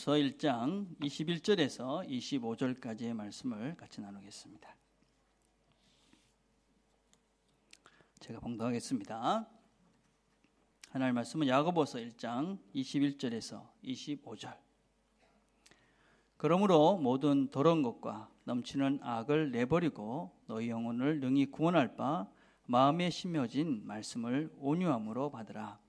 야고보서 1장 21절에서 25절까지의 말씀을 같이 나누겠습니다. 제가 봉독하겠습니다. 하나님의 말씀은 야고보서 1장 21절에서 25절. 그러므로 모든 더러운 것과 넘치는 악을 내버리고 너희 영혼을 능히 구원할 바 마음에 심혀진 말씀을 온유함으로 받으라.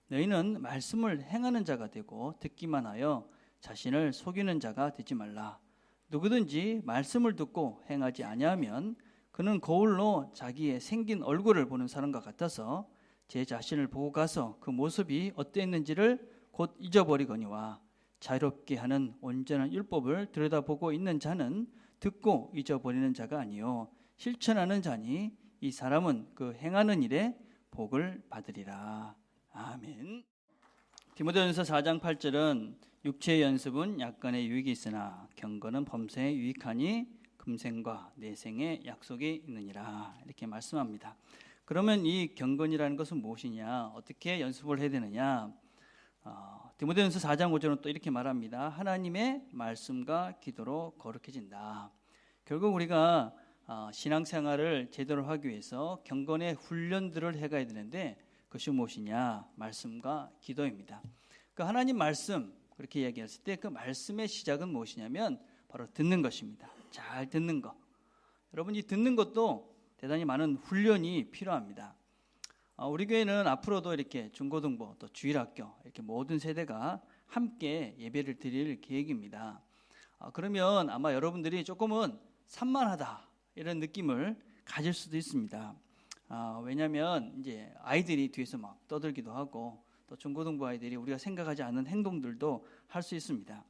너희는 말씀을 행하는 자가 되고 듣기만 하여 자신을 속이는 자가 되지 말라. 누구든지 말씀을 듣고 행하지 아니하면 그는 거울로 자기의 생긴 얼굴을 보는 사람과 같아서 제 자신을 보고 가서 그 모습이 어땠는지를 곧 잊어버리거니와 자유롭게 하는 온전한 율법을 들여다보고 있는 자는 듣고 잊어버리는 자가 아니요 실천하는 자니 이 사람은 그 행하는 일에 복을 받으리라. 아멘. 디모데전서 4장 8절은 육체의 연습은 약간의 유익이 있으나 경건은 범사에 유익하니 금생과 내생의 약속이 있느니라. 이렇게 말씀합니다. 그러면 이 경건이라는 것은 무엇이냐? 어떻게 연습을 해야 되느냐? 디모데전서 4장 5절은 또 이렇게 말합니다. 하나님의 말씀과 기도로 거룩해진다. 결국 우리가 신앙생활을 제대로 하기 위해서 경건의 훈련들을 해가야 되는데 그것이 무엇이냐? 말씀과 기도입니다. 그 하나님 말씀 그렇게 이야기했을 때 그 말씀의 시작은 무엇이냐면 바로 듣는 것입니다. 잘 듣는 것. 여러분 이 듣는 것도 대단히 많은 훈련이 필요합니다. 우리 교회는 앞으로도 이렇게 중고등부 또 주일학교 이렇게 모든 세대가 함께 예배를 드릴 계획입니다. 그러면 아마 여러분들이 조금은 산만하다 이런 느낌을 가질 수도 있습니다. 왜냐하면 이제 아이들이 뒤에서 막 떠들기도 하고 또 중고등부 아이들이 우리가 생각하지 않는 행동들도 할 수 있습니다.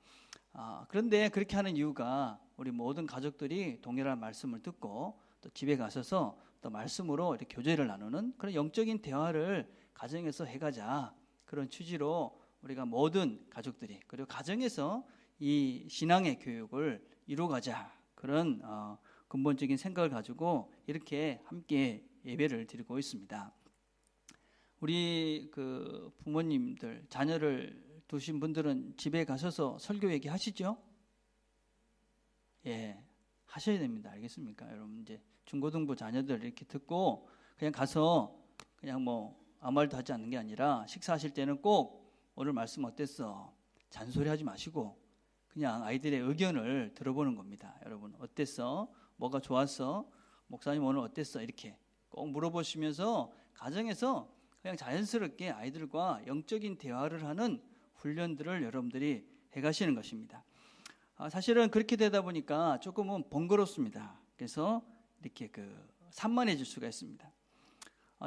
그런데 그렇게 하는 이유가 우리 모든 가족들이 동일한 말씀을 듣고 또 집에 가셔서 또 말씀으로 이렇게 교제를 나누는 그런 영적인 대화를 가정에서 해가자 그런 취지로 우리가 모든 가족들이 그리고 가정에서 이 신앙의 교육을 이루어가자 그런 근본적인 생각을 가지고 이렇게 함께 예배를 드리고 있습니다. 우리 그 부모님들 자녀를 두신 분들은 집에 가셔서 설교 얘기하시죠? 예, 하셔야 됩니다. 알겠습니까? 여러분 이제 중고등부 자녀들 이렇게 듣고 그냥 가서 그냥 뭐 아무 말도 하지 않는 게 아니라 식사하실 때는 꼭 오늘 말씀 어땠어? 잔소리하지 마시고 그냥 아이들의 의견을 들어보는 겁니다. 여러분 어땠어? 뭐가 좋았어? 목사님 오늘 어땠어? 이렇게 꼭 물어보시면서 가정에서 그냥 자연스럽게 아이들과 영적인 대화를 하는 훈련들을 여러분들이 해가시는 것입니다. 사실은 그렇게 되다 보니까 조금은 번거롭습니다. 그래서 이렇게 산만해질 수가 있습니다.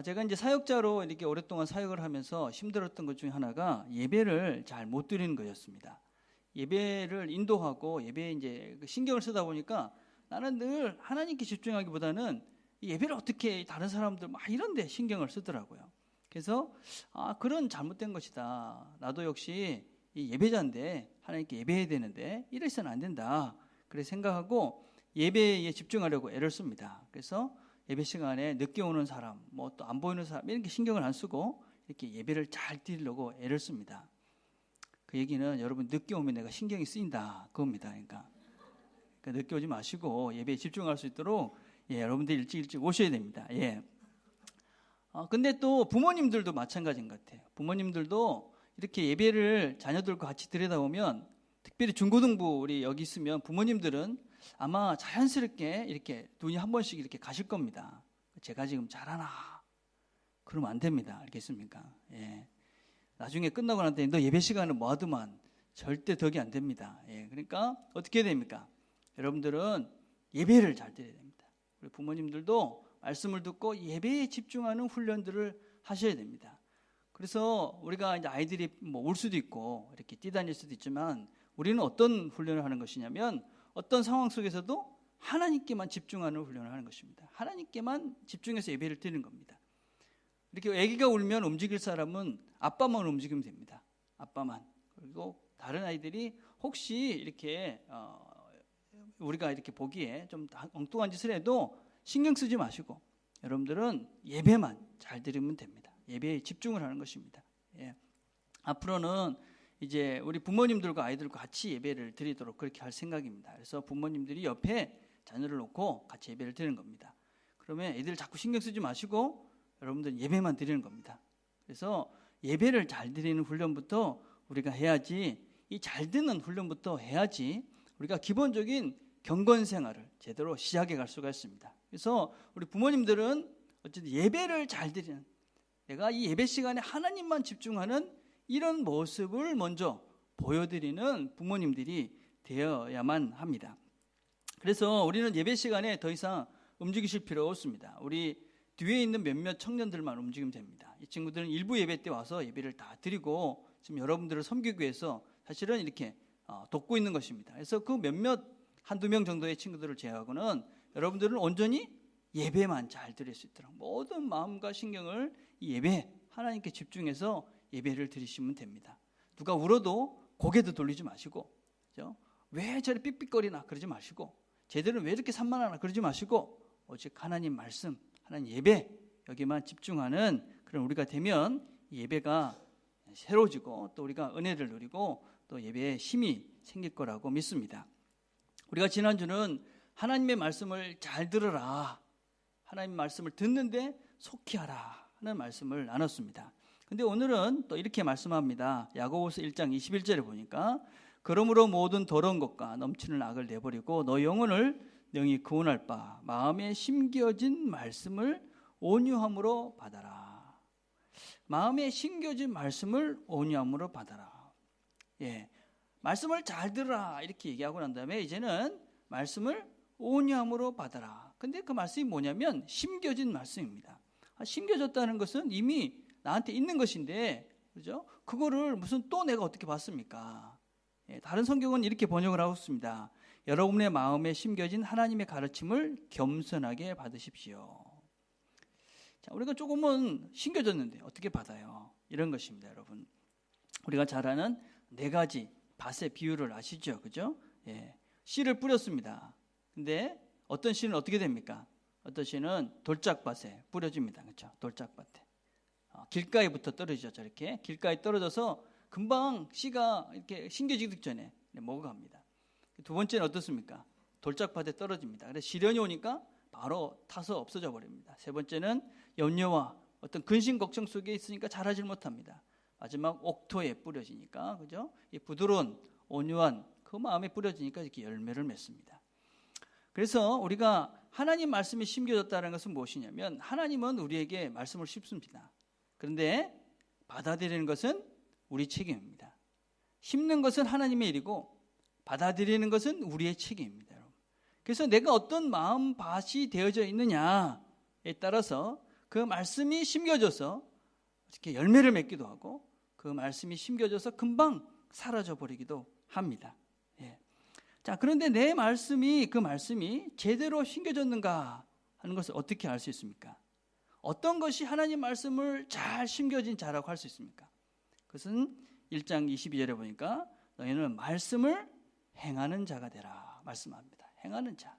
제가 이제 사역자로 이렇게 오랫동안 사역을 하면서 힘들었던 것 중에 하나가 예배를 잘 못 드리는 거였습니다. 예배를 인도하고 예배에 이제 신경을 쓰다 보니까 나는 늘 하나님께 집중하기보다는 예배를 어떻게 다른 사람들 막 이런 데 신경을 쓰더라고요. 그래서 그런 잘못된 것이다. 나도 역시 이 예배자인데 하나님께 예배해야 되는데 이래서는 안 된다. 그래 생각하고 예배에 집중하려고 애를 씁니다. 그래서 예배 시간에 늦게 오는 사람, 뭐 또 안 보이는 사람 이렇게 신경을 안 쓰고 이렇게 예배를 잘 드리려고 애를 씁니다. 그 얘기는 여러분 늦게 오면 내가 신경이 쓰인다 그겁니다. 그러니까 늦게 오지 마시고 예배에 집중할 수 있도록 여러분들 일찍 오셔야 됩니다. 근데 또 부모님들도 마찬가지인 것 같아요. 부모님들도 이렇게 예배를 자녀들과 같이 드리다 보면 특별히 중고등부 우리 여기 있으면 부모님들은 아마 자연스럽게 이렇게 눈이 한 번씩 이렇게 가실 겁니다. 제가 지금 잘하나? 그러면 안 됩니다. 알겠습니까? 나중에 끝나고 난 다음에 너 예배 시간은 뭐 하더만 절대 덕이 안 됩니다. 그러니까 어떻게 해야 됩니까? 여러분들은 예배를 잘 드려야 됩니다. 우리 부모님들도 말씀을 듣고 예배에 집중하는 훈련들을 하셔야 됩니다. 그래서 우리가 이제 아이들이 뭐 울 수도 있고 이렇게 뛰다닐 수도 있지만 우리는 어떤 훈련을 하는 것이냐면 어떤 상황 속에서도 하나님께만 집중하는 훈련을 하는 것입니다. 하나님께만 집중해서 예배를 드리는 겁니다. 이렇게 아기가 울면 움직일 사람은 아빠만 움직이면 됩니다. 아빠만. 그리고 다른 아이들이 혹시 이렇게 우리가 이렇게 보기에 좀 엉뚱한 짓을 해도 신경 쓰지 마시고 여러분들은 예배만 잘 드리면 됩니다. 예배에 집중을 하는 것입니다. 앞으로는 이제 우리 부모님들과 아이들과 같이 예배를 드리도록 그렇게 할 생각입니다. 그래서 부모님들이 옆에 자녀를 놓고 같이 예배를 드리는 겁니다. 그러면 애들 자꾸 신경 쓰지 마시고 여러분들 예배만 드리는 겁니다. 그래서 예배를 잘 드리는 훈련부터 우리가 해야지, 이 잘 듣는 훈련부터 해야지 우리가 기본적인 경건 생활을 제대로 시작해 갈 수가 있습니다. 그래서 우리 부모님들은 어쨌든 예배를 잘 드리는, 내가 이 예배 시간에 하나님만 집중하는 이런 모습을 먼저 보여드리는 부모님들이 되어야만 합니다. 그래서 우리는 예배 시간에 더 이상 움직이실 필요 없습니다. 우리 뒤에 있는 몇몇 청년들만 움직이면 됩니다. 이 친구들은 일부 예배 때 와서 예배를 다 드리고 지금 여러분들을 섬기기 위해서 사실은 이렇게 돕고 있는 것입니다. 그래서 그 몇몇 한두 명 정도의 친구들을 제외하고는 여러분들은 온전히 예배만 잘 드릴 수 있도록 모든 마음과 신경을 이 예배 하나님께 집중해서 예배를 드리시면 됩니다. 누가 울어도 고개도 돌리지 마시고, 그렇죠? 왜 저리 삑삑거리나 그러지 마시고, 쟤들은 왜 이렇게 산만하나 그러지 마시고, 오직 하나님 말씀, 하나님 예배 여기만 집중하는 그런 우리가 되면 예배가 새로워지고 또 우리가 은혜를 누리고 또 예배에 힘이 생길 거라고 믿습니다. 우리가 지난주는 하나님의 말씀을 잘 들으라, 하나님 말씀을 듣는데 속히 하라 하는 말씀을 나눴습니다. 근데 오늘은 또 이렇게 말씀합니다. 야고보서 1장 21절에 보니까 그러므로 모든 더러운 것과 넘치는 악을 내버리고 너 영혼을 능히 구원할 바 마음에 심겨진 말씀을 온유함으로 받아라. 마음에 심겨진 말씀을 온유함으로 받아라. 예, 말씀을 잘 들으라 이렇게 얘기하고 난 다음에 이제는 말씀을 온유함으로 받아라. 근데 그 말씀이 뭐냐면 심겨진 말씀입니다. 심겨졌다는 것은 이미 나한테 있는 것인데, 그죠? 그거를 무슨 또 내가 어떻게 받습니까? 예, 다른 성경은 이렇게 번역을 하고 있습니다. 여러분의 마음에 심겨진 하나님의 가르침을 겸손하게 받으십시오. 자, 우리가 조금은 심겨졌는데 어떻게 받아요? 이런 것입니다, 여러분. 우리가 잘 아는 네 가지 밭의 비유를 아시죠? 그죠? 예, 씨를 뿌렸습니다. 근데 어떤 씨는 어떻게 됩니까? 어떤 씨는 돌짝밭에 뿌려집니다. 그렇죠? 돌짝밭에. 길가에부터 떨어지죠. 저렇게 길가에 떨어져서 금방 씨가 이렇게 심겨지기 전에 먹어갑니다. 두 번째는 어떻습니까? 돌짝밭에 떨어집니다. 그래서 시련이 오니까 바로 타서 없어져 버립니다. 세 번째는 염려와 어떤 근심 걱정 속에 있으니까 자라질 못합니다. 마지막 옥토에 뿌려지니까, 그죠? 이 부드러운 온유한 그 마음에 뿌려지니까 이렇게 열매를 맺습니다. 그래서 우리가 하나님 말씀이 심겨졌다는 것은 무엇이냐면 하나님은 우리에게 말씀을 씹습니다. 그런데 받아들이는 것은 우리 책임입니다. 심는 것은 하나님의 일이고 받아들이는 것은 우리의 책임입니다. 그래서 내가 어떤 마음밭이 되어져 있느냐에 따라서 그 말씀이 심겨져서 이렇게 열매를 맺기도 하고 그 말씀이 심겨져서 금방 사라져 버리기도 합니다. 예. 자, 그런데 내 말씀이 그 말씀이 제대로 심겨졌는가 하는 것을 어떻게 알 수 있습니까? 어떤 것이 하나님 말씀을 잘 심겨진 자라고 할 수 있습니까? 그것은 1장 22절에 보니까 너희는 말씀을 행하는 자가 되라 말씀합니다. 행하는 자,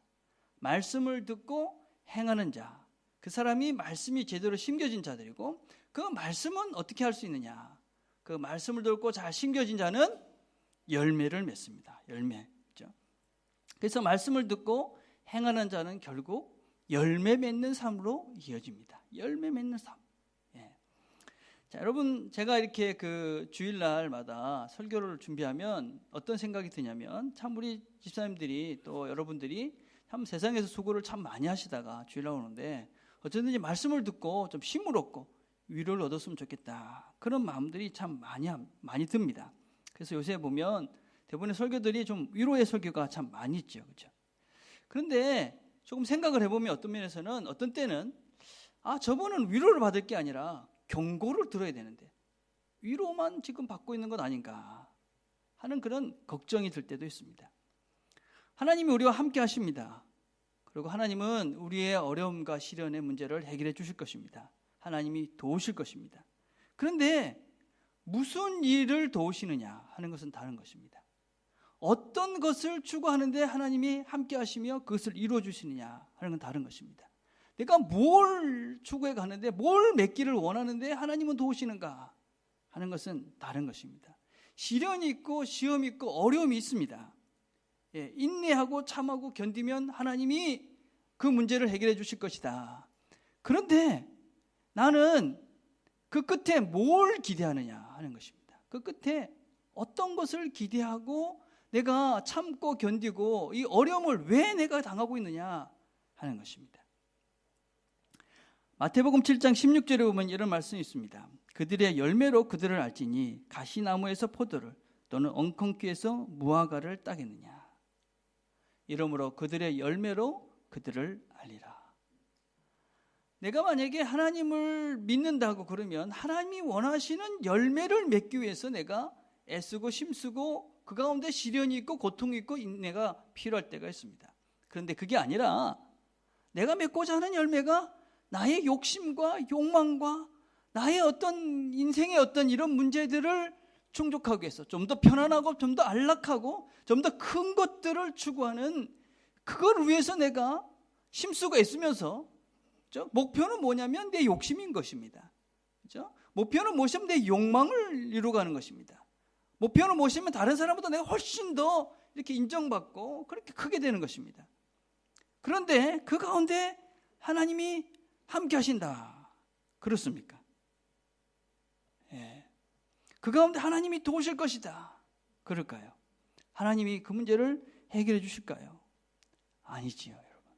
말씀을 듣고 행하는 자, 그 사람이 말씀이 제대로 심겨진 자들이고 그 말씀은 어떻게 할 수 있느냐? 그 말씀을 듣고 잘 심겨진 자는 열매를 맺습니다. 열매. 그렇죠? 그래서 말씀을 듣고 행하는 자는 결국 열매 맺는 삶으로 이어집니다. 열매 맺는 삶. 예. 자, 여러분, 제가 이렇게 그 주일날마다 설교를 준비하면 어떤 생각이 드냐면 참 우리 집사님들이 또 여러분들이 참 세상에서 수고를 참 많이 하시다가 주일날 오는데 어쨌든지 말씀을 듣고 좀 힘을 얻고 위로를 얻었으면 좋겠다. 그런 마음들이 참 많이 듭니다. 그래서 요새 보면 대부분의 설교들이 좀 위로의 설교가 참 많이 있죠. 그렇죠? 그런데 조금 생각을 해보면 어떤 면에서는 어떤 때는 저분은 위로를 받을 게 아니라 경고를 들어야 되는데 위로만 지금 받고 있는 것 아닌가 하는 그런 걱정이 들 때도 있습니다. 하나님이 우리와 함께 하십니다. 그리고 하나님은 우리의 어려움과 시련의 문제를 해결해 주실 것입니다. 하나님이 도우실 것입니다. 그런데 무슨 일을 도우시느냐 하는 것은 다른 것입니다. 어떤 것을 추구하는데 하나님이 함께 하시며 그것을 이루어 주시느냐 하는 건 다른 것입니다. 내가 뭘 추구해 가는데 뭘 맺기를 원하는데 하나님은 도우시는가 하는 것은 다른 것입니다. 시련이 있고 시험이 있고 어려움이 있습니다. 인내하고 참하고 견디면 하나님이 그 문제를 해결해 주실 것이다. 그런데 나는 그 끝에 뭘 기대하느냐 하는 것입니다. 그 끝에 어떤 것을 기대하고 내가 참고 견디고 이 어려움을 왜 내가 당하고 있느냐 하는 것입니다. 마태복음 7장 16절에 보면 이런 말씀이 있습니다. 그들의 열매로 그들을 알지니 가시나무에서 포도를 또는 엉겅퀴에서 무화과를 따겠느냐. 이러므로 그들의 열매로 그들을 알리라. 내가 만약에 하나님을 믿는다고 그러면 하나님이 원하시는 열매를 맺기 위해서 내가 애쓰고 힘쓰고 그 가운데 시련이 있고 고통이 있고 인내가 필요할 때가 있습니다. 그런데 그게 아니라 내가 맺고자 하는 열매가 나의 욕심과 욕망과 나의 어떤 인생의 어떤 이런 문제들을 충족하기 위해서 좀 더 편안하고 좀 더 안락하고 좀 더 큰 것들을 추구하는 그걸 위해서 내가 힘쓰고 애쓰면서, 그렇죠? 목표는 뭐냐면 내 욕심인 것입니다. 그렇죠? 목표는 무엇이면 내 욕망을 이루어가는 것입니다. 목표는 무엇이면 다른 사람보다 내가 훨씬 더 이렇게 인정받고 그렇게 크게 되는 것입니다. 그런데 그 가운데 하나님이 함께 하신다. 그렇습니까? 그 가운데 하나님이 도우실 것이다. 그럴까요? 하나님이 그 문제를 해결해 주실까요? 아니지요, 여러분.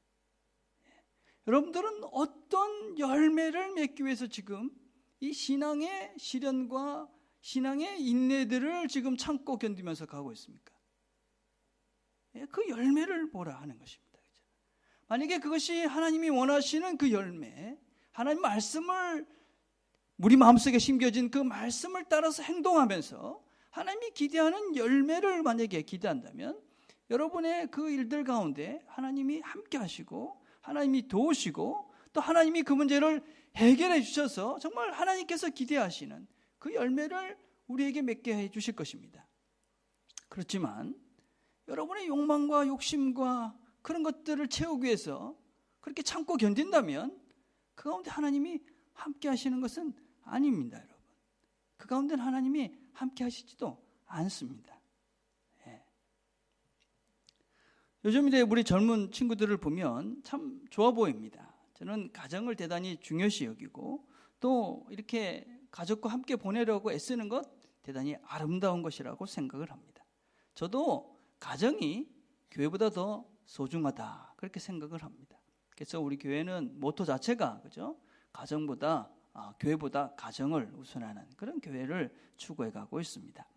여러분들은 어떤 열매를 맺기 위해서 지금 이 신앙의 시련과 신앙의 인내들을 지금 참고 견디면서 가고 있습니까? 그 열매를 보라 하는 것입니다. 만약에 그것이 하나님이 원하시는 그 열매, 하나님 말씀을 우리 마음속에 심겨진 그 말씀을 따라서 행동하면서 하나님이 기대하는 열매를 만약에 기대한다면 여러분의 그 일들 가운데 하나님이 함께 하시고 하나님이 도우시고 또 하나님이 그 문제를 해결해 주셔서 정말 하나님께서 기대하시는 그 열매를 우리에게 맺게 해 주실 것입니다. 그렇지만 여러분의 욕망과 욕심과 그런 것들을 채우기 위해서 그렇게 참고 견딘다면 그 가운데 하나님이 함께 하시는 것은 아닙니다, 여러분. 그 가운데는 하나님이 함께 하시지도 않습니다. 요즘 우리 젊은 친구들을 보면 참 좋아 보입니다. 저는 가정을 대단히 중요시 여기고 또 이렇게 가족과 함께 보내려고 애쓰는 것 대단히 아름다운 것이라고 생각을 합니다. 저도 가정이 교회보다 더 소중하다 그렇게 생각을 합니다. 그래서 우리 교회는 모토 자체가 그죠? 가정보다 교회보다 가정을 우선하는 그런 교회를 추구해 가고 있습니다.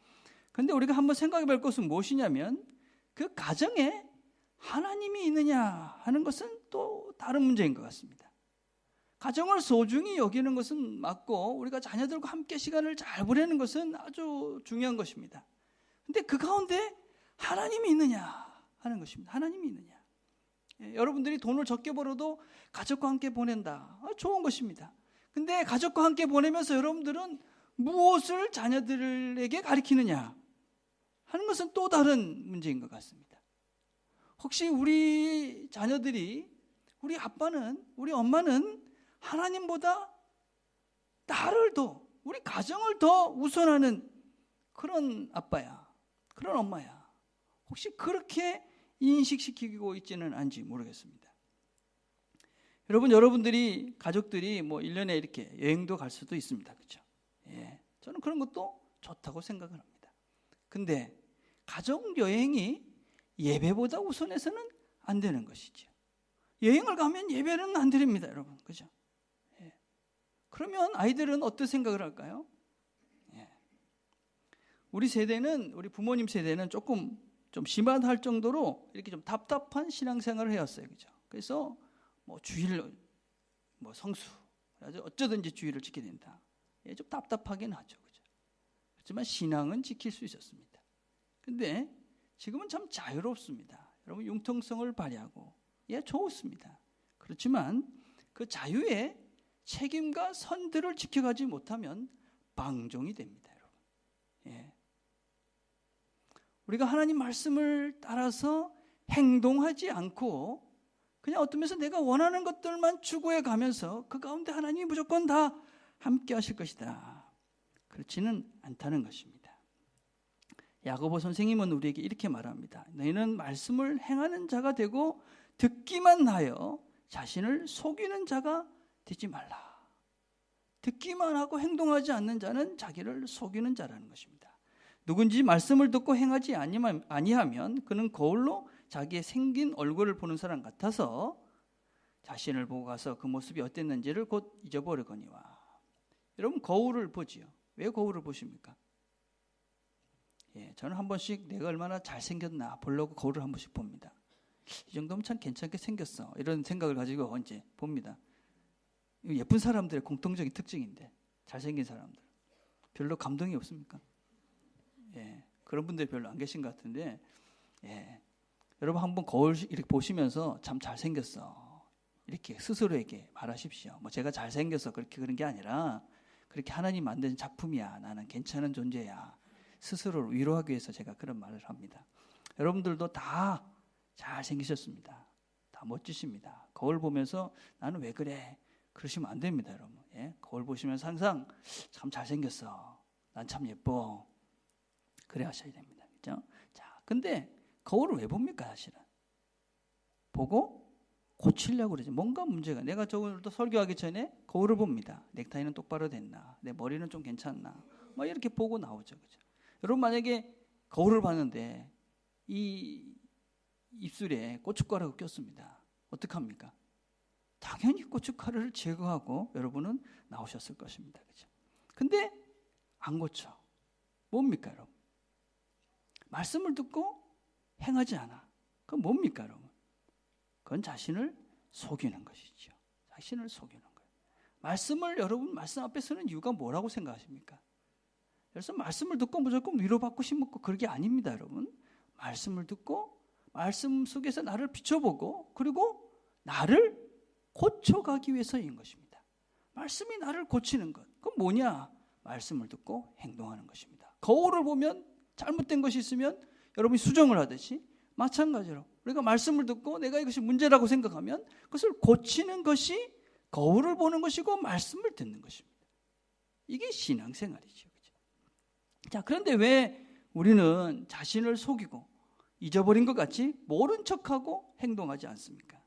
그런데 우리가 한번 생각해 볼 것은 무엇이냐면 그 가정에 하나님이 있느냐 하는 것은 또 다른 문제인 것 같습니다. 가정을 소중히 여기는 것은 맞고 우리가 자녀들과 함께 시간을 잘 보내는 것은 아주 중요한 것입니다. 그런데 그 가운데 하나님이 있느냐 하는 것입니다. 하나님이 있느냐. 여러분들이 돈을 적게 벌어도 가족과 함께 보낸다. 좋은 것입니다. 근데 가족과 함께 보내면서 여러분들은 무엇을 자녀들에게 가르치느냐 하는 것은 또 다른 문제인 것 같습니다. 혹시 우리 자녀들이 우리 아빠는 우리 엄마는 하나님보다 나를 더 우리 가정을 더 우선하는 그런 아빠야 그런 엄마야 혹시 그렇게 인식시키고 있지는 않은지 모르겠습니다. 여러분들이 가족들이 뭐 1년에 이렇게 여행도 갈 수도 있습니다. 그렇죠? 저는 그런 것도 좋다고 생각을 합니다. 근데 가족 여행이 예배보다 우선해서는 안 되는 것이죠. 여행을 가면 예배는 안 드립니다, 여러분. 그죠? 그러면 아이들은 어떤 생각을 할까요? 우리 세대는 우리 부모님 세대는 조금 좀 심하할 정도로 이렇게 좀 답답한 신앙생활을 해왔어요. 그죠? 그래서 뭐 주일 뭐 성수 어쩌든지 주일을 지켜야 된다. 좀 답답하긴 하죠. 그죠? 그렇지만 신앙은 지킬 수 있었습니다. 근데 지금은 참 자유롭습니다. 여러분 융통성을 발휘하고 좋습니다. 그렇지만 그 자유의 책임과 선들을 지켜가지 못하면 방종이 됩니다, 여러분. 우리가 하나님 말씀을 따라서 행동하지 않고 그냥 어떤 면에서 내가 원하는 것들만 추구해 가면서 그 가운데 하나님이 무조건 다 함께 하실 것이다. 그렇지는 않다는 것입니다. 야고보 선생님은 우리에게 이렇게 말합니다. 너희는 말씀을 행하는 자가 되고 듣기만 하여 자신을 속이는 자가 되지 말라. 듣기만 하고 행동하지 않는 자는 자기를 속이는 자라는 것입니다. 누군지 말씀을 듣고 행하지 아니하면 그는 거울로 자기의 생긴 얼굴을 보는 사람 같아서 자신을 보고 가서 그 모습이 어땠는지를 곧 잊어버리거니와. 여러분, 거울을 보지요. 왜 거울을 보십니까? 저는 한 번씩 내가 얼마나 잘생겼나 보려고 거울을 한 번씩 봅니다. 이 정도면 참 괜찮게 생겼어, 이런 생각을 가지고 이제 봅니다. 예쁜 사람들의 공통적인 특징인데, 잘생긴 사람들 별로 감동이 없습니까? 그런 분들이 별로 안 계신 것 같은데, 여러분 한번 거울 이렇게 보시면서 참 잘생겼어 이렇게 스스로에게 말하십시오. 뭐 제가 잘생겨서 그렇게 그런 게 아니라 그렇게 하나님 만든 작품이야, 나는 괜찮은 존재야, 스스로를 위로하기 위해서 제가 그런 말을 합니다. 여러분들도 다 잘생기셨습니다. 다 멋지십니다. 거울 보면서 나는 왜 그래 그러시면 안 됩니다, 여러분. 거울 보시면서 항상 참 잘생겼어, 난 참 예뻐, 그래 하셔야 됩니다. 그렇죠? 자, 근데 거울을 왜 봅니까? 사실은 보고 고치려고 그러지. 뭔가 문제가, 내가 저번에도 설교하기 전에 거울을 봅니다. 넥타이는 똑바로 됐나, 내 머리는 좀 괜찮나, 뭐 이렇게 보고 나오죠. 그렇죠? 여러분 만약에 거울을 봤는데 이 입술에 고춧가루가 꼈습니다. 어떡합니까? 당연히 고춧가루를 제거하고 여러분은 나오셨을 것입니다. 그렇죠? 근데 안 고쳐. 뭡니까, 여러분? 말씀을 듣고 행하지 않아. 그건 뭡니까, 여러분? 그건 자신을 속이는 것이죠. 자신을 속이는 거예요. 말씀을, 여러분 말씀 앞에 서는 이유가 뭐라고 생각하십니까? 그래서 말씀을 듣고 무조건 위로받고 싶고 그런 게 아닙니다, 여러분. 말씀을 듣고 말씀 속에서 나를 비춰보고 그리고 나를 고쳐가기 위해서인 것입니다. 말씀이 나를 고치는 것, 그건 뭐냐? 말씀을 듣고 행동하는 것입니다. 거울을 보면 잘못된 것이 있으면 여러분이 수정을 하듯이 마찬가지로 우리가 말씀을 듣고 내가 이것이 문제라고 생각하면 그것을 고치는 것이 거울을 보는 것이고 말씀을 듣는 것입니다. 이게 신앙생활이죠. 그렇죠? 자, 그런데 왜 우리는 자신을 속이고 잊어버린 것 같이 모른 척하고 행동하지 않습니까?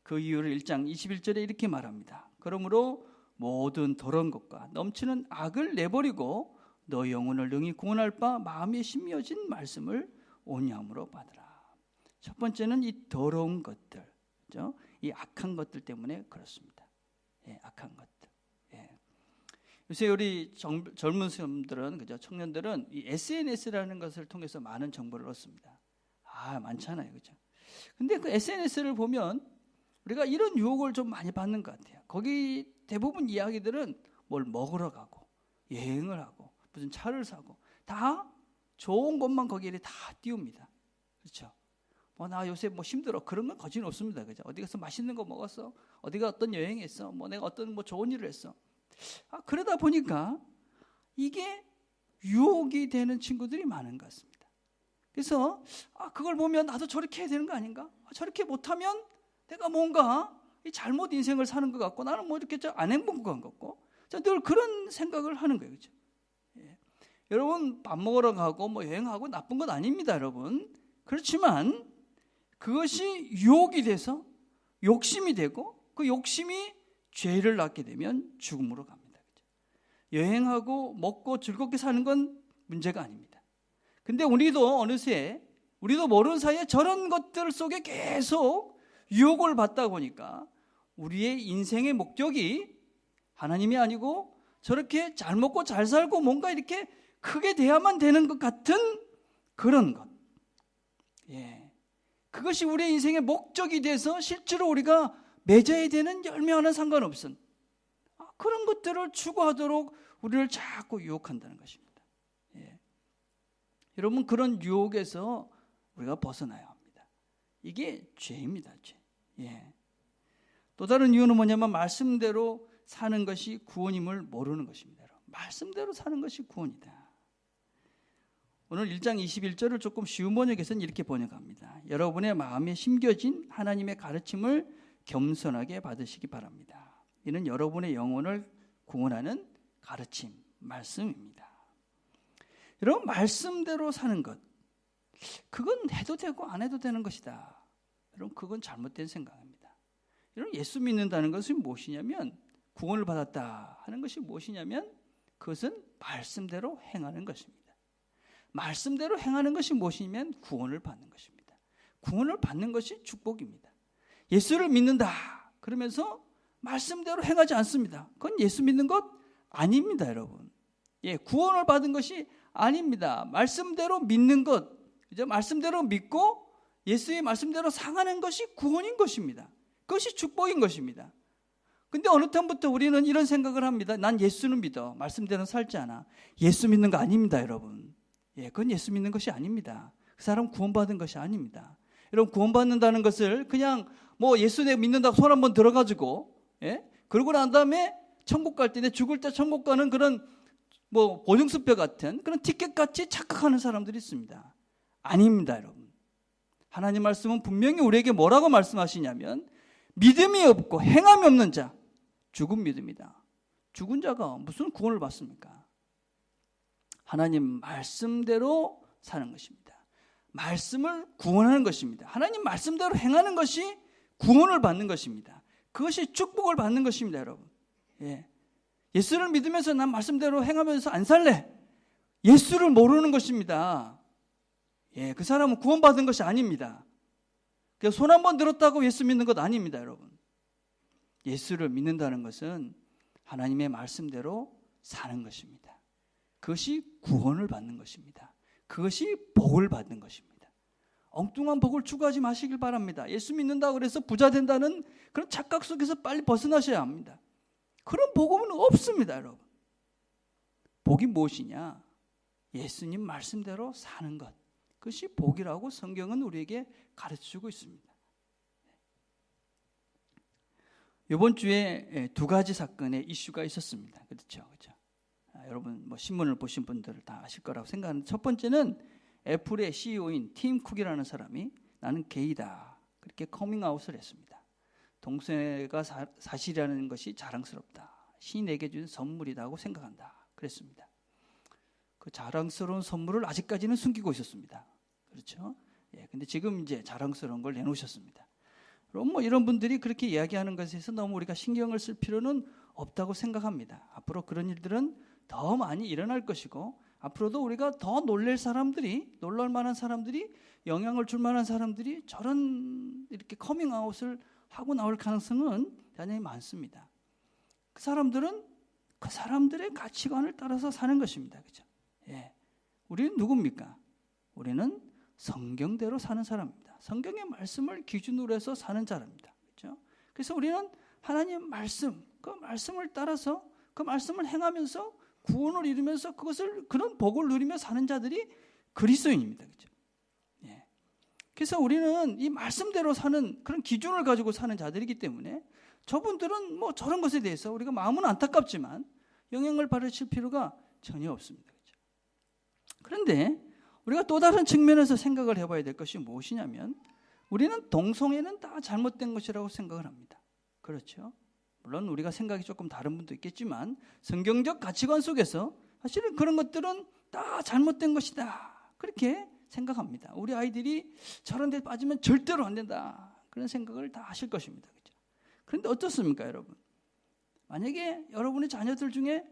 그 이유를 1장 21절에 이렇게 말합니다. 그러므로 모든 더러운 것과 넘치는 악을 내버리고 너 영혼을 능히 구원할 바 마음에 심겨진 말씀을 온유함으로 받으라. 첫 번째는 이 더러운 것들, 그렇죠? 이 악한 것들 때문에 그렇습니다. 악한 것들. 요새 우리 젊은 사람들은, 그죠? 청년들은 이 SNS라는 것을 통해서 많은 정보를 얻습니다. 많잖아요, 그죠? 근데 그 SNS를 보면 우리가 이런 유혹을 좀 많이 받는 것 같아요. 거기 대부분 이야기들은 뭘 먹으러 가고 여행을 하고 무슨 차를 사고 다 좋은 것만 거기에 다 띄웁니다. 그렇죠? 나 요새 힘들어, 그런 건 거진 없습니다. 그죠? 어디 가서 맛있는 거 먹었어, 어디가 어떤 여행했어, 내가 어떤 좋은 일을 했어. 그러다 보니까 이게 유혹이 되는 친구들이 많은 것 같습니다. 그래서 그걸 보면 나도 저렇게 해야 되는 거 아닌가? 저렇게 못하면 내가 뭔가 잘못 인생을 사는 것 같고 나는 이렇게 안 행복한 것 같고 늘 그런 생각을 하는 거예요. 그렇죠? 여러분 밥 먹으러 가고 여행하고 나쁜 건 아닙니다, 여러분. 그렇지만 그것이 유혹이 돼서 욕심이 되고 그 욕심이 죄를 낳게 되면 죽음으로 갑니다. 그렇죠? 여행하고 먹고 즐겁게 사는 건 문제가 아닙니다. 근데 우리도 어느새 우리도 모르는 사이에 저런 것들 속에 계속 유혹을 받다 보니까 우리의 인생의 목적이 하나님이 아니고 저렇게 잘 먹고 잘 살고 뭔가 이렇게 크게 돼야만 되는 것 같은 그런 것. 그것이 우리의 인생의 목적이 돼서 실제로 우리가 맺어야 되는 열매와는 상관없은 그런 것들을 추구하도록 우리를 자꾸 유혹한다는 것입니다. 여러분, 그런 유혹에서 우리가 벗어나야 합니다. 이게 죄입니다, 죄. 또 다른 이유는 뭐냐면 말씀대로 사는 것이 구원임을 모르는 것입니다. 말씀대로 사는 것이 구원이다. 오늘 1장 21절을 조금 쉬운 번역에서는 이렇게 번역합니다. 여러분의 마음에 심겨진 하나님의 가르침을 겸손하게 받으시기 바랍니다. 이는 여러분의 영혼을 구원하는 가르침, 말씀입니다. 여러분, 말씀대로 사는 것, 그건 해도 되고 안 해도 되는 것이다. 여러분, 그건 잘못된 생각입니다. 여러분, 예수 믿는다는 것은 무엇이냐면, 구원을 받았다 하는 것이 무엇이냐면, 그것은 말씀대로 행하는 것입니다. 말씀대로 행하는 것이 무엇이냐면 구원을 받는 것입니다. 구원을 받는 것이 축복입니다. 예수를 믿는다 그러면서 말씀대로 행하지 않습니다. 그건 예수 믿는 것 아닙니다, 여러분. 구원을 받은 것이 아닙니다. 말씀대로 믿는 것, 이제 말씀대로 믿고 예수의 말씀대로 상하는 것이 구원인 것입니다. 그것이 축복인 것입니다. 근데 어느 틈부터 우리는 이런 생각을 합니다. 난 예수는 믿어. 말씀대로 살지 않아. 예수 믿는 거 아닙니다, 여러분. 그건 예수 믿는 것이 아닙니다. 그 사람 구원받은 것이 아닙니다. 여러분, 구원받는다는 것을 그냥 예수 내가 믿는다고 손 한번 들어가지고, 그러고 난 다음에 천국 갈 때, 내 죽을 때 천국 가는 그런 보증수표 같은 그런 티켓같이 착각하는 사람들이 있습니다. 아닙니다, 여러분. 하나님 말씀은 분명히 우리에게 뭐라고 말씀하시냐면, 믿음이 없고 행함이 없는 자, 죽은 믿음이다. 죽은 자가 무슨 구원을 받습니까? 하나님 말씀대로 사는 것입니다. 말씀을 구원하는 것입니다. 하나님 말씀대로 행하는 것이 구원을 받는 것입니다. 그것이 축복을 받는 것입니다, 여러분. 예수를 믿으면서 난 말씀대로 행하면서 안 살래. 예수를 모르는 것입니다. 그 사람은 구원받은 것이 아닙니다. 손 한번 들었다고 예수 믿는 것 아닙니다, 여러분. 예수를 믿는다는 것은 하나님의 말씀대로 사는 것입니다. 그것이 구원을 받는 것입니다. 그것이 복을 받는 것입니다. 엉뚱한 복을 추구하지 마시길 바랍니다. 예수 믿는다고 해서 부자 된다는 그런 착각 속에서 빨리 벗어나셔야 합니다. 그런 복음은 없습니다, 여러분. 복이 무엇이냐? 예수님 말씀대로 사는 것. 그것이 복이라고 성경은 우리에게 가르쳐주고 있습니다. 이번 주에 두 가지 사건의 이슈가 있었습니다. 그렇죠? 여러분 신문을 보신 분들 다 아실 거라고 생각하는데, 첫 번째는 애플의 CEO인 팀 쿡이라는 사람이 나는 게이다 그렇게 커밍아웃을 했습니다. 동성애가 사실이라는 것이 자랑스럽다. 신이 내게 준 선물이라고 생각한다. 그랬습니다. 그 자랑스러운 선물을 아직까지는 숨기고 있었습니다. 그렇죠? 근데 지금 이제 자랑스러운 걸 내놓으셨습니다. 그럼 이런 분들이 그렇게 이야기하는 것에 대해서 너무 우리가 신경을 쓸 필요는 없다고 생각합니다. 앞으로 그런 일들은 더 많이 일어날 것이고, 앞으로도 우리가 더 놀랄 만한 사람들이, 영향을 줄 만한 사람들이 저런 이렇게 커밍아웃을 하고 나올 가능성은 대단히 많습니다. 그 사람들은 그 사람들의 가치관을 따라서 사는 것입니다. 그렇죠? 우리는 누굽니까? 우리는 성경대로 사는 사람입니다. 성경의 말씀을 기준으로 해서 사는 자랍니다. 그렇죠? 그래서 우리는 하나님 말씀, 그 말씀을 따라서 그 말씀을 행하면서 구원을 이루면서 그런 복을 누리며 사는 자들이 그리스도인입니다. 그렇죠? 그래서 우리는 이 말씀대로 사는 그런 기준을 가지고 사는 자들이기 때문에 저분들은 저런 것에 대해서 우리가 마음은 안타깝지만 영향을 받으실 필요가 전혀 없습니다. 그렇죠? 그런데 우리가 또 다른 측면에서 생각을 해봐야 될 것이 무엇이냐면, 우리는 동성애는 다 잘못된 것이라고 생각을 합니다. 그렇죠? 물론 우리가 생각이 조금 다른 분도 있겠지만 성경적 가치관 속에서 사실은 그런 것들은 다 잘못된 것이다. 그렇게 생각합니다. 우리 아이들이 저런 데 빠지면 절대로 안 된다. 그런 생각을 다 하실 것입니다. 그렇죠? 그런데 어떻습니까, 여러분? 만약에 여러분의 자녀들 중에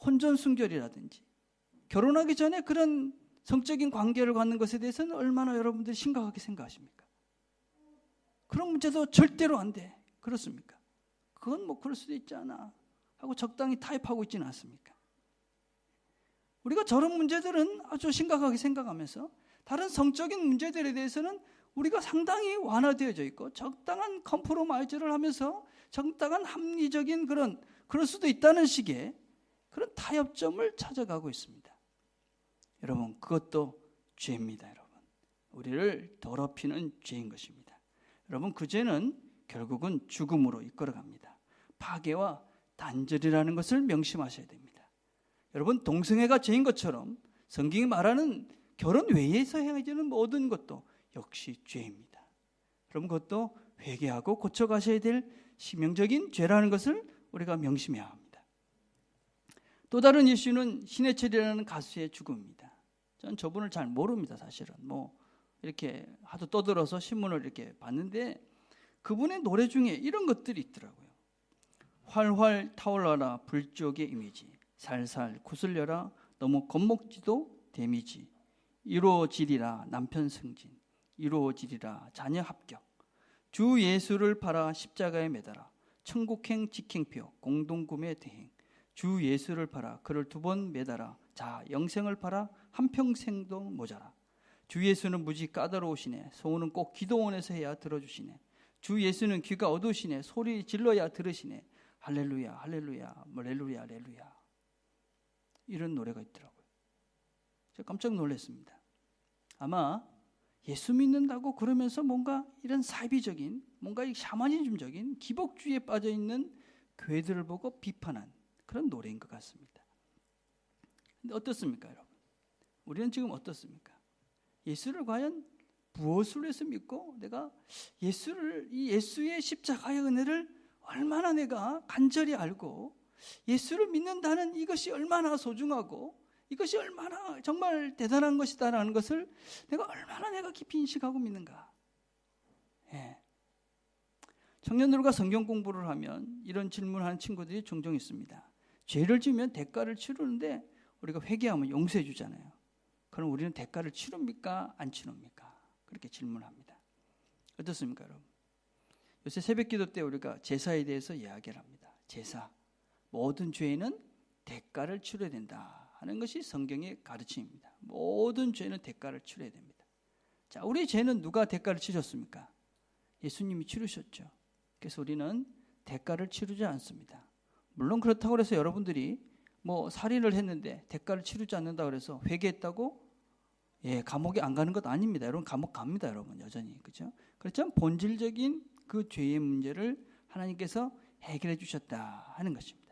혼전순결이라든지 결혼하기 전에 그런 성적인 관계를 갖는 것에 대해서는 얼마나 여러분들이 심각하게 생각하십니까? 그런 문제도 절대로 안 돼. 그렇습니까? 그건 그럴 수도 있지 않아 하고 적당히 타협하고 있지는 않습니까? 우리가 저런 문제들은 아주 심각하게 생각하면서 다른 성적인 문제들에 대해서는 우리가 상당히 완화되어져 있고 적당한 컴프로마이즈를 하면서 적당한 합리적인 그럴 수도 있다는 식의 그런 타협점을 찾아가고 있습니다. 여러분, 그것도 죄입니다. 여러분, 우리를 더럽히는 죄인 것입니다. 여러분, 그 죄는 결국은 죽음으로 이끌어갑니다. 파괴와 단절이라는 것을 명심하셔야 됩니다. 여러분, 동성애가 죄인 것처럼 성경이 말하는 결혼 외에서 행해지는 모든 것도 역시 죄입니다. 여러분, 그것도 회개하고 고쳐가셔야 될 치명적인 죄라는 것을 우리가 명심해야 합니다. 또 다른 이슈는 신해철이라는 가수의 죽음입니다. 저는 저분을 잘 모릅니다, 사실은. 뭐 이렇게 하도 떠들어서 신문을 이렇게 봤는데 그분의 노래 중에 이런 것들이 있더라고요. 활활 타올라라 불쪽의 이미지, 살살 구슬려라 너무 겁먹지도 데미지, 이루어지리라 남편 승진, 이루어지리라 자녀 합격, 주 예수를 팔아 십자가에 매달아 천국행 직행표 공동구매 대행, 주 예수를 팔아 그를 2번 매달아 자 영생을 팔아 한평생도 모자라, 주 예수는 무지 까다로우시네 소원은 꼭 기도원에서 해야 들어주시네, 주 예수는 귀가 어두우시네 소리 질러야 들으시네, 할렐루야 할렐루야 할렐루야 할렐루야. 이런 노래가 있더라고요. 제가 깜짝 놀랐습니다. 아마 예수 믿는다고 그러면서 뭔가 이런 사이비적인, 뭔가 이 샤머니즘적인 기복주의에 빠져있는 교회들을 보고 비판한 그런 노래인 것 같습니다. 근데 어떻습니까, 여러분? 우리는 지금 어떻습니까? 예수를 과연 무엇을 해서 믿고 내가 예수를, 이 예수의 십자가의 은혜를 얼마나 내가 간절히 알고 예수를 믿는다는 이것이 얼마나 소중하고 이것이 얼마나 정말 대단한 것이다라는 것을 내가 깊이 인식하고 믿는가. 예. 청년들과 성경 공부를 하면 이런 질문하는 친구들이 종종 있습니다. 죄를 지으면 대가를 치르는데 우리가 회개하면 용서해 주잖아요. 그럼 우리는 대가를 치릅니까? 안 치릅니까? 그렇게 질문합니다. 어떻습니까, 여러분? 요새 새벽기도 때 우리가 제사에 대해서 이야기를 합니다. 제사. 모든 죄는 대가를 치러야 된다 하는 것이 성경의 가르침입니다. 모든 죄는 대가를 치러야 됩니다. 자, 우리 죄는 누가 대가를 치셨습니까? 예수님이 치르셨죠. 그래서 우리는 대가를 치르지 않습니다. 물론 그렇다고 해서 여러분들이 뭐 살인을 했는데 대가를 치르지 않는다고 해서 회개했다고 감옥에 안 가는 것 아닙니다. 여러분 감옥 갑니다, 여러분 여전히. 그렇죠? 그렇지만 본질적인 그 죄의 문제를 하나님께서 해결해 주셨다 하는 것입니다.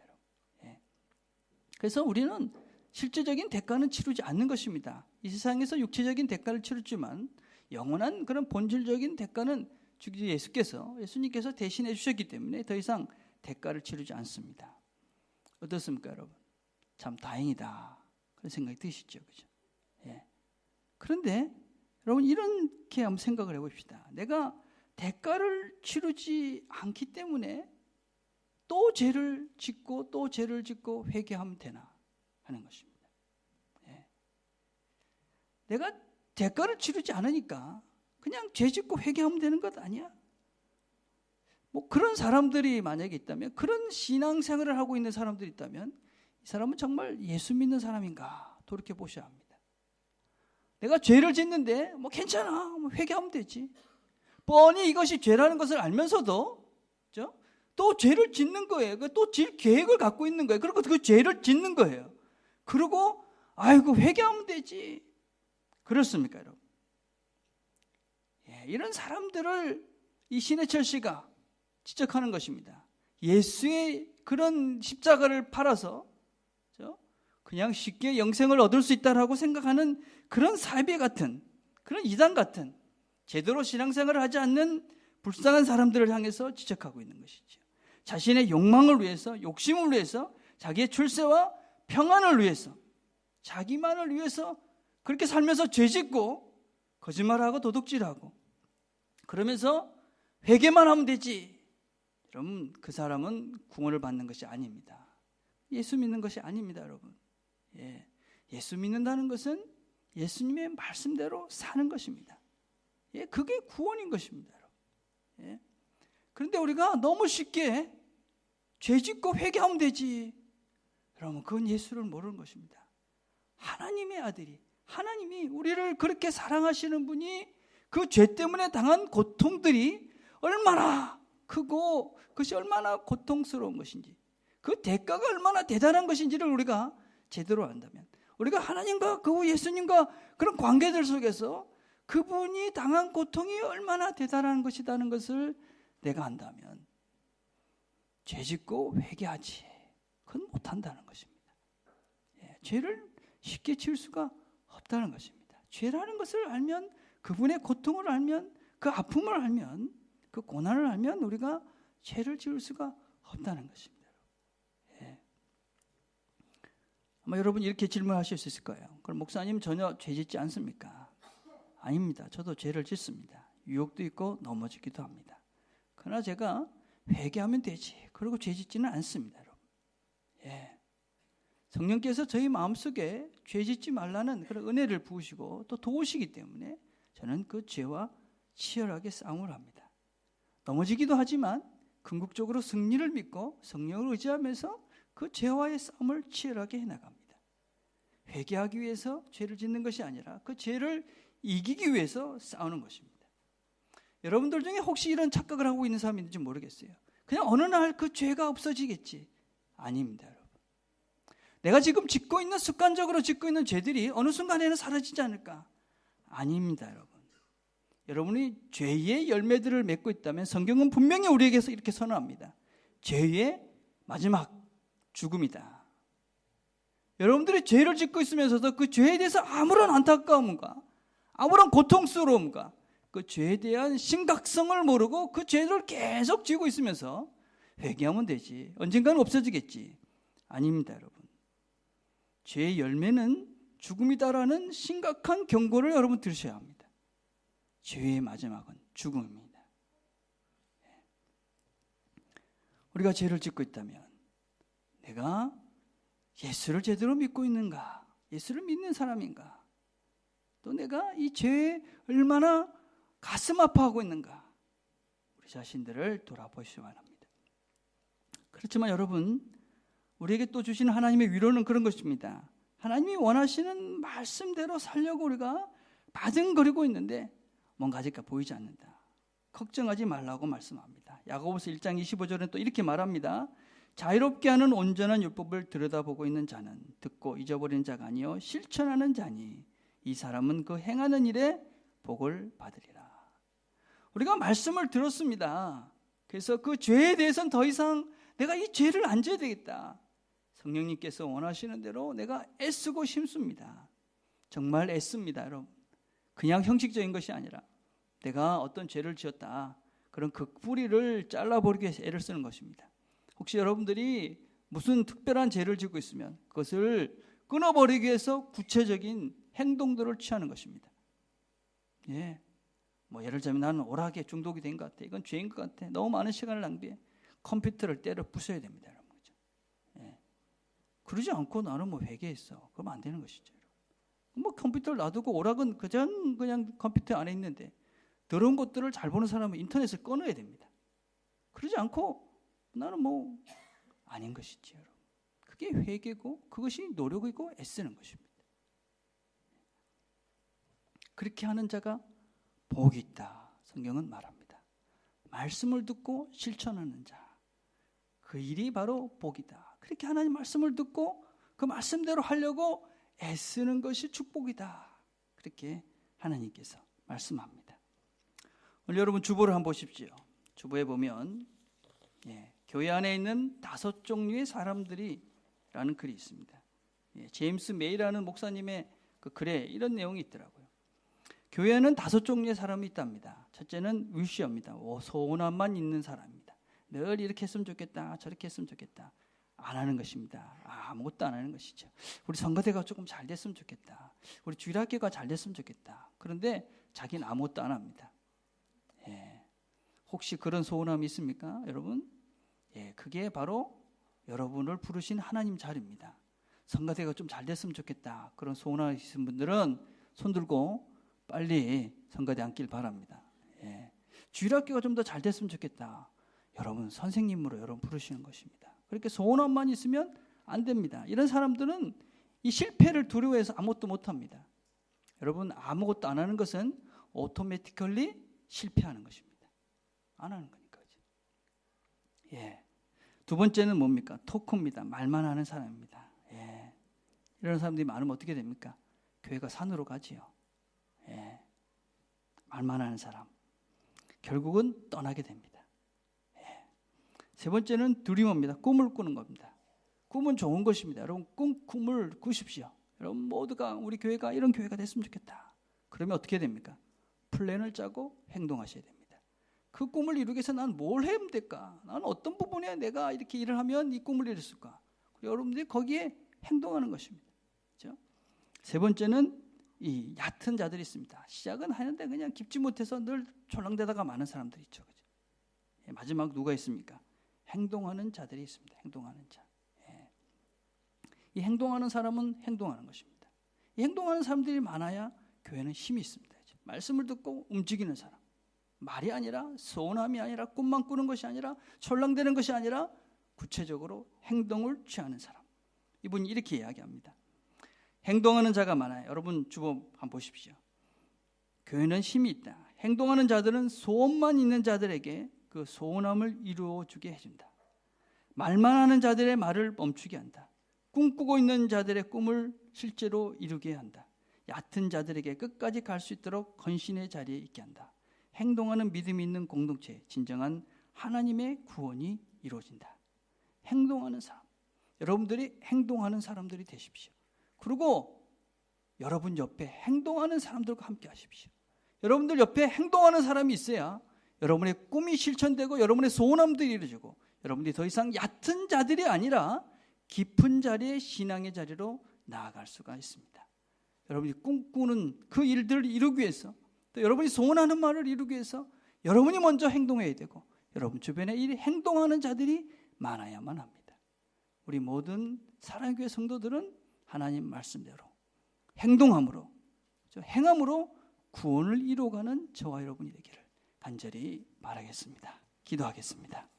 그래서 우리는 실제적인 대가는 치르지 않는 것입니다. 이 세상에서 육체적인 대가를 치르지만 영원한 그런 본질적인 대가는 예수님께서 대신해 주셨기 때문에 더 이상 대가를 치르지 않습니다. 어떻습니까, 여러분? 참 다행이다 그런 생각이 드시죠, 그죠? 예. 그런데 여러분 이렇게 한번 생각을 해봅시다. 내가 대가를 치르지 않기 때문에 또 죄를 짓고 회개하면 되나 하는 것입니다. 예. 내가 대가를 치르지 않으니까 그냥 죄 짓고 회개하면 되는 것 아니야? 뭐 그런 사람들이 만약에 있다면, 그런 신앙생활을 하고 있는 사람들이 있다면 이 사람은 정말 예수 믿는 사람인가 돌이켜 보셔야 합니다. 내가 죄를 짓는데 뭐 괜찮아, 뭐 회개하면 되지. 뻔히 이것이 죄라는 것을 알면서도 그렇죠? 또 죄를 짓는 거예요. 또 질 계획을 갖고 있는 거예요. 그리고 그 죄를 짓는 거예요. 그리고 아이고 회개하면 되지. 그렇습니까, 여러분? 예, 이런 사람들을 이 신해철 씨가 지적하는 것입니다. 예수의 그런 십자가를 팔아서 그냥 쉽게 영생을 얻을 수 있다라고 생각하는 그런 사이비 같은, 그런 이단 같은, 제대로 신앙생활을 하지 않는 불쌍한 사람들을 향해서 지적하고 있는 것이죠. 자신의 욕망을 위해서, 욕심을 위해서, 자기의 출세와 평안을 위해서, 자기만을 위해서 그렇게 살면서 죄짓고 거짓말하고 도둑질하고 그러면서 회개만 하면 되지. 여러분, 그 사람은 구원을 받는 것이 아닙니다. 예수 믿는 것이 아닙니다, 여러분. 예, 예수 믿는다는 것은 예수님의 말씀대로 사는 것입니다. 예, 그게 구원인 것입니다, 여러분. 예. 그런데 우리가 너무 쉽게 죄 짓고 회개하면 되지. 여러분, 그건 예수를 모르는 것입니다. 하나님의 아들이, 하나님이 우리를 그렇게 사랑하시는 분이 그 죄 때문에 당한 고통들이 얼마나 크고 그것이 얼마나 고통스러운 것인지, 그 대가가 얼마나 대단한 것인지를 우리가 제대로 안다면, 우리가 하나님과 그 예수님과 그런 관계들 속에서 그분이 당한 고통이 얼마나 대단한 것이라는 것을 내가 안다면 죄 짓고 회개하지, 그건 못한다는 것입니다. 예, 죄를 쉽게 지을 수가 없다는 것입니다. 죄라는 것을 알면, 그분의 고통을 알면, 그 아픔을 알면, 그 고난을 알면 우리가 죄를 지을 수가 없다는 것입니다. 예. 아마 여러분 이렇게 질문하실 수 있을 거예요. 그럼 목사님 전혀 죄 짓지 않습니까? 아닙니다. 저도 죄를 짓습니다. 유혹도 있고 넘어지기도 합니다. 그러나 제가 회개하면 되지. 그리고 죄 짓지는 않습니다, 여러분. 예. 성령께서 저희 마음속에 죄 짓지 말라는 그런 은혜를 부으시고 또 도우시기 때문에 저는 그 죄와 치열하게 싸움을 합니다. 넘어지기도 하지만 궁극적으로 승리를 믿고 성령을 의지하면서 그 죄와의 싸움을 치열하게 해나갑니다. 회개하기 위해서 죄를 짓는 것이 아니라 그 죄를 이기기 위해서 싸우는 것입니다. 여러분들 중에 혹시 이런 착각을 하고 있는 사람이 있는지 모르겠어요. 그냥 어느 날 그 죄가 없어지겠지. 아닙니다, 여러분. 내가 지금 짓고 있는 습관적으로 짓고 있는 죄들이 어느 순간에는 사라지지 않을까? 아닙니다, 여러분. 여러분이 죄의 열매들을 맺고 있다면 성경은 분명히 우리에게서 이렇게 선언합니다. 죄의 마지막 죽음이다. 여러분들이 죄를 짓고 있으면서도 그 죄에 대해서 아무런 안타까움과 아무런 고통스러움과 그 죄에 대한 심각성을 모르고 그 죄를 계속 지고 있으면서 회개하면 되지. 언젠가는 없어지겠지. 아닙니다, 여러분. 죄의 열매는 죽음이다라는 심각한 경고를 여러분 들으셔야 합니다. 죄의 마지막은 죽음입니다. 우리가 죄를 짓고 있다면 내가 예수를 제대로 믿고 있는가? 예수를 믿는 사람인가? 또 내가 이 죄에 얼마나 가슴 아파하고 있는가? 우리 자신들을 돌아보셔야만 합니다. 그렇지만 여러분, 우리에게 또 주시는 하나님의 위로는 그런 것입니다. 하나님이 원하시는 말씀대로 살려고 우리가 바등거리고 있는데 뭔가 아직 보이지 않는다. 걱정하지 말라고 말씀합니다. 야고보서 1장 25절은 또 이렇게 말합니다. 자유롭게 하는 온전한 율법을 들여다보고 있는 자는 듣고 잊어버리는 자가 아니요 실천하는 자니 이 사람은 그 행하는 일에 복을 받으리라. 우리가 말씀을 들었습니다. 그래서 그 죄에 대해서는 더 이상 내가 이 죄를 안 져야 되겠다. 성령님께서 원하시는 대로 내가 애쓰고 힘씁니다. 정말 애씁니다, 여러분. 그냥 형식적인 것이 아니라 내가 어떤 죄를 지었다. 그런 그 뿌리를 잘라버리기 위해서 애를 쓰는 것입니다. 혹시 여러분들이 무슨 특별한 죄를 짓고 있으면 그것을 끊어버리기 위해서 구체적인 행동들을 취하는 것입니다. 예. 뭐 예를 들자면 나는 오락에 중독이 된 것 같아. 이건 죄인 것 같아. 너무 많은 시간을 낭비해. 컴퓨터를 때려 부숴야 됩니다, 여러분. 그렇죠? 예. 그러지 않고 나는 뭐 회개했어. 그러면 안 되는 것이죠. 뭐 컴퓨터를 놔두고 오락은 그냥 컴퓨터 안에 있는데 더러운 것들을 잘 보는 사람은 인터넷을 끊어야 됩니다. 그러지 않고 나는 뭐 아닌 것이지, 여러분. 그게 회개고 그것이 노력이고 애쓰는 것입니다. 그렇게 하는 자가 복이 있다. 성경은 말합니다. 말씀을 듣고 실천하는 자. 그 일이 바로 복이다. 그렇게 하나님 말씀을 듣고 그 말씀대로 하려고 애쓰는 것이 축복이다. 그렇게 하나님께서 말씀합니다. 오늘 여러분 주보를 한번 보십시오. 주보에 보면 교회 안에 있는 5종류의 사람들이라는 글이 있습니다. 제임스 메이라는 목사님의 그 글에 이런 내용이 있더라고요. 교회에는 5종류의 사람이 있답니다. 첫째는 위시어입니다. 소원함만 있는 사람입니다. 늘 이렇게 했으면 좋겠다, 저렇게 했으면 좋겠다. 안 하는 것입니다. 아무것도 안 하는 것이죠. 우리 선거대가 조금 잘 됐으면 좋겠다. 우리 주일학교가 잘 됐으면 좋겠다. 그런데 자기는 아무것도 안 합니다. 혹시 그런 소원함이 있습니까, 여러분? 그게 바로 여러분을 부르신 하나님 자리입니다. 선거대가 좀 잘 됐으면 좋겠다. 그런 소원함이 있으신 분들은 손 들고 빨리 선거대 앉길 바랍니다. 주일학교가 좀 더 잘 됐으면 좋겠다. 여러분 선생님으로 여러분 부르시는 것입니다. 그렇게 소원함만 있으면 안 됩니다. 이런 사람들은 이 실패를 두려워해서 아무것도 못합니다. 여러분 아무것도 안 하는 것은 오토매티컬리 실패하는 것입니다. 안 하는 거니까요. 두 번째는 뭡니까? 토크입니다. 말만 하는 사람입니다. 이런 사람들이 많으면 어떻게 됩니까? 교회가 산으로 가지요. 말만 하는 사람. 결국은 떠나게 됩니다. 세 번째는 드리머입니다. 꿈을 꾸는 겁니다. 꿈은 좋은 것입니다. 여러분 꿈을 꾸십시오. 여러분 모두가 우리 교회가 이런 교회가 됐으면 좋겠다. 그러면 어떻게 됩니까? 플랜을 짜고 행동하셔야 됩니다. 그 꿈을 이루기 위해서 난 뭘 하면 될까? 나는 어떤 부분에 내가 이렇게 일을 하면 이 꿈을 이룰 수 있을까? 여러분들이 거기에 행동하는 것입니다. 그렇죠? 세 번째는 이 얕은 자들이 있습니다. 시작은 하는데 그냥 깊지 못해서 늘 졸랑대다가 많은 사람들이 있죠. 그렇죠? 마지막 누가 있습니까? 행동하는 자들이 있습니다. 행동하는 자. 이 행동하는 사람은 행동하는 것입니다. 이 행동하는 사람들이 많아야 교회는 힘이 있습니다. 말씀을 듣고 움직이는 사람. 말이 아니라 소원함이 아니라 꿈만 꾸는 것이 아니라 졸랑대는 것이 아니라 구체적으로 행동을 취하는 사람. 이분이 이렇게 이야기합니다. 행동하는 자가 많아요. 여러분 주보 한번 보십시오. 교회는 힘이 있다. 행동하는 자들은 소원만 있는 자들에게 그 소원함을 이루어주게 해준다. 말만 하는 자들의 말을 멈추게 한다. 꿈꾸고 있는 자들의 꿈을 실제로 이루게 한다. 얕은 자들에게 끝까지 갈 수 있도록 헌신의 자리에 있게 한다. 행동하는 믿음이 있는 공동체, 진정한 하나님의 구원이 이루어진다. 행동하는 사람. 여러분들이 행동하는 사람들이 되십시오. 그리고 여러분 옆에 행동하는 사람들과 함께 하십시오. 여러분들 옆에 행동하는 사람이 있어야 여러분의 꿈이 실천되고 여러분의 소원함들이 이루어지고 여러분들이 더 이상 얕은 자들이 아니라 깊은 자리의 신앙의 자리로 나아갈 수가 있습니다. 여러분이 꿈꾸는 그 일들을 이루기 위해서 또 여러분이 소원하는 말을 이루기 위해서 여러분이 먼저 행동해야 되고 여러분 주변에 이 행동하는 자들이 많아야만 합니다. 우리 모든 사랑교회 성도들은 하나님 말씀대로 행동함으로 행함으로 구원을 이루어가는 저와 여러분이 되기를 간절히 바라겠습니다. 기도하겠습니다.